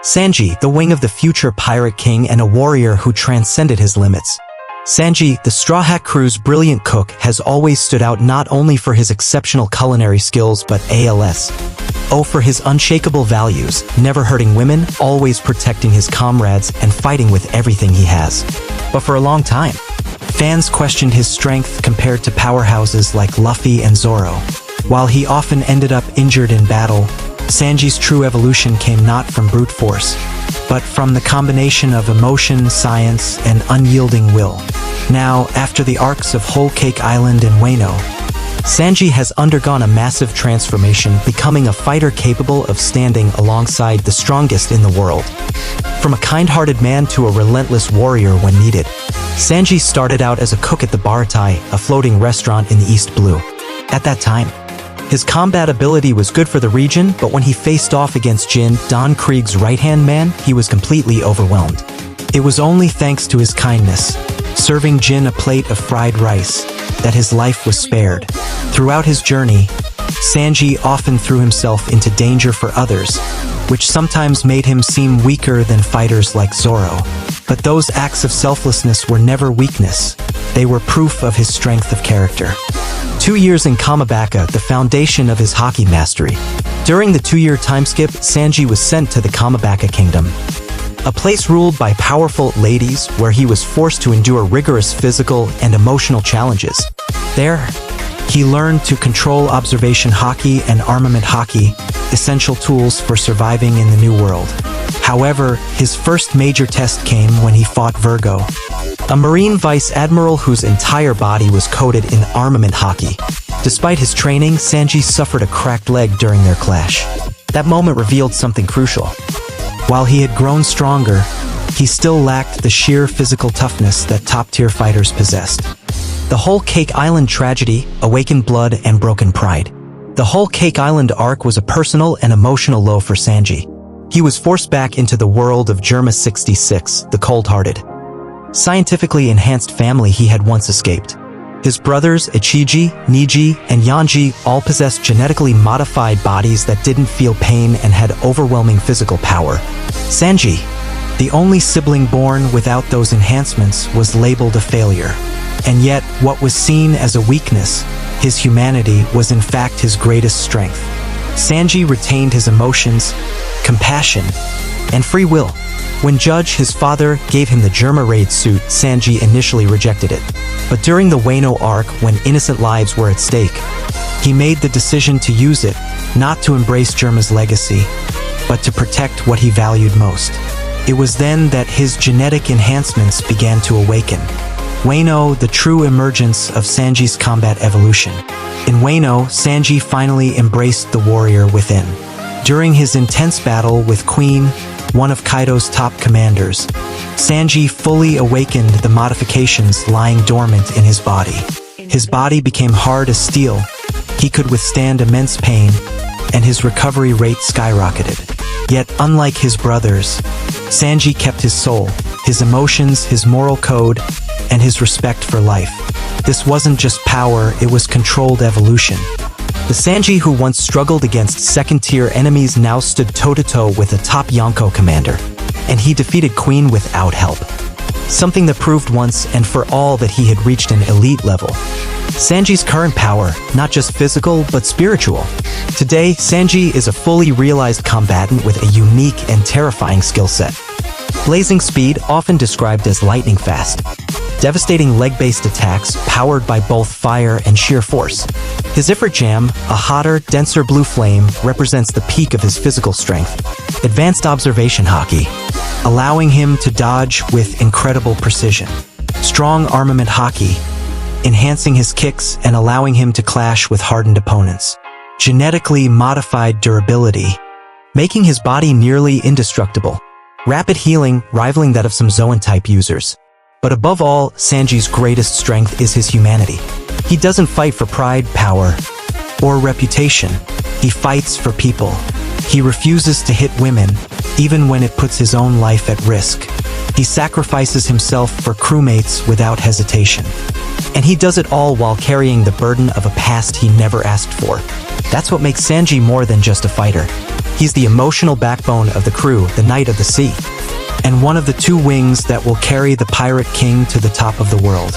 Sanji, the wing of the future pirate king and a warrior who transcended his limits. Sanji, the Straw Hat Crew's brilliant cook, has always stood out not only for his exceptional culinary skills but for his unshakable values, never hurting women, always protecting his comrades, and fighting with everything he has. But for a long time, fans questioned his strength compared to powerhouses like Luffy and Zoro. While he often ended up injured in battle, Sanji's true evolution came not from brute force, but from the combination of emotion, science, and unyielding will. Now, after the arcs of Whole Cake Island and Wano, Sanji has undergone a massive transformation, becoming a fighter capable of standing alongside the strongest in the world. From a kind-hearted man to a relentless warrior when needed, Sanji started out as a cook at the Baratie, a floating restaurant in the East Blue. At that time, his combat ability was good for the region, but when he faced off against Jin, Don Krieg's right-hand man, he was completely overwhelmed. It was only thanks to his kindness, serving Jin a plate of fried rice, that his life was spared. Throughout his journey, Sanji often threw himself into danger for others, which sometimes made him seem weaker than fighters like Zoro. But those acts of selflessness were never weakness. They were proof of his strength of character. 2 years in Kamabaka, the foundation of his Haki mastery. During the 2-year time skip, Sanji was sent to the Kamabaka Kingdom, a place ruled by powerful ladies where he was forced to endure rigorous physical and emotional challenges. There, he learned to control observation Haki and armament Haki, essential tools for surviving in the new world. However, his first major test came when he fought Virgo, a Marine Vice Admiral whose entire body was coated in armament Haki. Despite his training, Sanji suffered a cracked leg during their clash. That moment revealed something crucial. While he had grown stronger, he still lacked the sheer physical toughness that top-tier fighters possessed. The Whole Cake Island tragedy awakened blood and broken pride. The Whole Cake Island arc was a personal and emotional low for Sanji. He was forced back into the world of Germa 66, the cold-hearted, scientifically enhanced family he had once escaped. His brothers, Ichiji, Niji, and Yanji all possessed genetically modified bodies that didn't feel pain and had overwhelming physical power. Sanji, the only sibling born without those enhancements, was labeled a failure. And yet, what was seen as a weakness, his humanity, was in fact his greatest strength. Sanji retained his emotions, compassion, and free will. When Judge, his father, gave him the Germa raid suit, Sanji initially rejected it. But during the Wano arc, when innocent lives were at stake, he made the decision to use it, not to embrace Germa's legacy, but to protect what he valued most. It was then that his genetic enhancements began to awaken. Wano, the true emergence of Sanji's combat evolution. In Wano, Sanji finally embraced the warrior within. During his intense battle with Queen, one of Kaido's top commanders, Sanji fully awakened the modifications lying dormant in his body. His body became hard as steel, he could withstand immense pain, and his recovery rate skyrocketed. Yet, unlike his brothers, Sanji kept his soul, his emotions, his moral code, and his respect for life. This wasn't just power, it was controlled evolution. The Sanji who once struggled against second-tier enemies now stood toe-to-toe with a top Yonko commander, and he defeated Queen without help. Something that proved once and for all that he had reached an elite level. Sanji's current power, not just physical but spiritual. Today, Sanji is a fully realized combatant with a unique and terrifying skill set. Blazing speed, often described as lightning fast. Devastating leg-based attacks powered by both fire and sheer force. His Ifrit Jambe, a hotter, denser blue flame, represents the peak of his physical strength. Advanced observation Haki, allowing him to dodge with incredible precision. Strong armament Haki, enhancing his kicks and allowing him to clash with hardened opponents. Genetically modified durability, making his body nearly indestructible. Rapid healing, rivaling that of some Zoan-type users. But above all, Sanji's greatest strength is his humanity. He doesn't fight for pride, power, or reputation. He fights for people. He refuses to hit women, even when it puts his own life at risk. He sacrifices himself for crewmates without hesitation. And he does it all while carrying the burden of a past he never asked for. That's what makes Sanji more than just a fighter. He's the emotional backbone of the crew, the Knight of the Sea, and one of the two wings that will carry the Pirate King to the top of the world.